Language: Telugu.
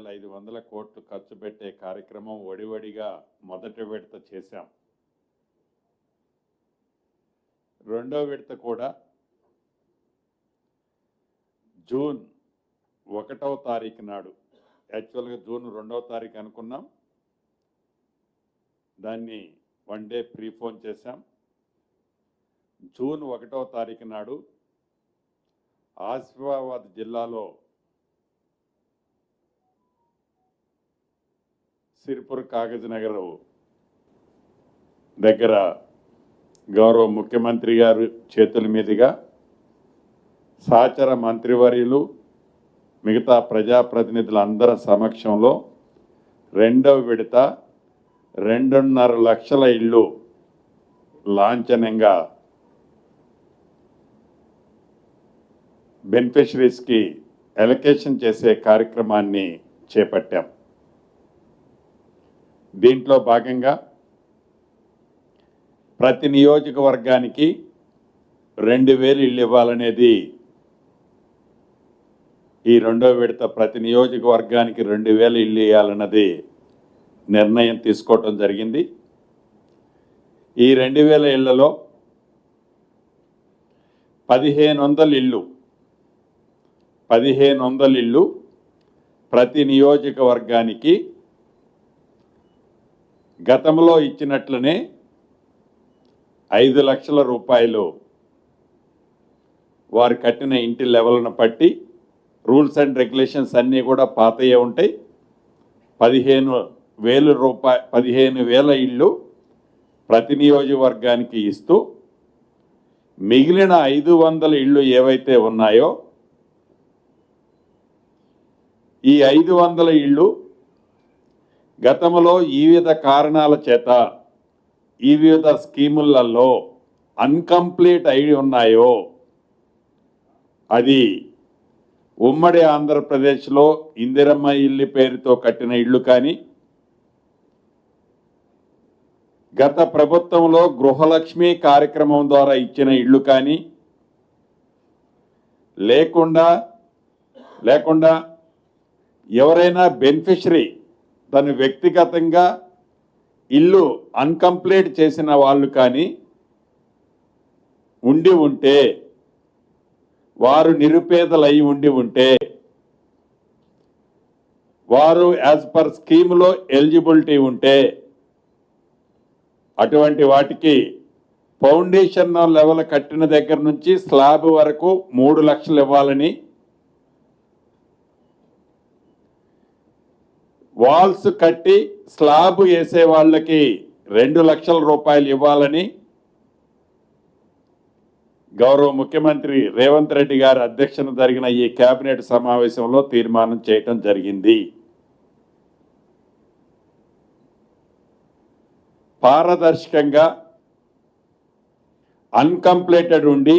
12,500 కోట్లు ఖర్చు పెట్టే కార్యక్రమం వడివడిగా మొదటి విడత చేశాం. రెండో విడత కూడా జూన్ 1వ తారీఖు నాడు, యాక్చువల్గా జూన్ 2వ తారీఖు అనుకున్నాం, దాన్ని 1 డే ప్రీఫోన్ చేశాం. జూన్ 1వ తారీఖు నాడు ఆసిఫాబాద్ జిల్లాలో సిరిపుర్ కాగజ్ నగర్ దగ్గర గౌరవ ముఖ్యమంత్రి గారు చేతుల మీదుగా సహచర మంత్రివర్యులు మిగతా ప్రజాప్రతినిధులందరి సమక్షంలో రెండవ విడత 2.5 లక్షల ఇళ్ళు లాంఛనంగా బెనిఫిషరీస్కి అలొకేషన్ చేసే కార్యక్రమాన్ని చేపట్టాం. దీంట్లో భాగంగా ప్రతి నియోజకవర్గానికి 2,000 ఇళ్ళు ఇవ్వాలనేది ఈ రెండో విడత. ప్రతి నియోజకవర్గానికి 2,000 ఇళ్ళు ఇవ్వాలన్నది నిర్ణయం తీసుకోవటం జరిగింది. ఈ 2,000 ఇళ్లలో 1,500 ఇళ్ళు ప్రతి నియోజకవర్గానికి గతంలో ఇచ్చినట్లనే 5 లక్షల రూపాయలు వారు కట్టిన ఇంటి లెవెల్ను బట్టి రూల్స్ అండ్ రెగ్యులేషన్స్ అన్నీ కూడా పాతయే ఉంటాయి. 15,000 ఇళ్ళు ప్రతి నియోజకవర్గానికి ఇస్తూ మిగిలిన 500 ఇళ్ళు ఏవైతే ఉన్నాయో ఈ 500 ఇళ్ళు గతంలో ఈ వివిధ కారణాల చేత ఈ వివిధ స్కీములలో అన్కంప్లీట్ అయి ఉన్నాయో, అది ఉమ్మడి ఆంధ్రప్రదేశ్లో ఇందిరమ్మ ఇల్లు పేరుతో కట్టిన ఇళ్ళు కానీ, గత ప్రభుత్వంలో గృహలక్ష్మి కార్యక్రమం ద్వారా ఇచ్చిన ఇళ్ళు కానీ, లేకుండా ఎవరైనా బెనిఫిషరీ తను వ్యక్తిగతంగా ఇల్లు అన్కంప్లీట్ చేసిన వాళ్ళు కానీ ఉండి ఉంటే, వారు నిరుపేదలై ఉండి ఉంటే, వారు యాజ్ పర్ స్కీమ్లో ఎలిజిబిలిటీ ఉంటే అటువంటి వాటికి ఫౌండేషన్ లెవెల్ కట్టిన దగ్గర నుంచి స్లాబ్ వరకు 3 లక్షలు ఇవ్వాలని, వాల్స్ కట్టి స్లాబ్ వేసే వాళ్ళకి 2 లక్షల రూపాయలు ఇవ్వాలని గౌరవ ముఖ్యమంత్రి రేవంత్ రెడ్డి గారి అధ్యక్షతన జరిగిన ఈ కేబినెట్ సమావేశంలో తీర్మానం చేయటం జరిగింది. పారదర్శకంగా అన్కంప్లీటెడ్ ఉండి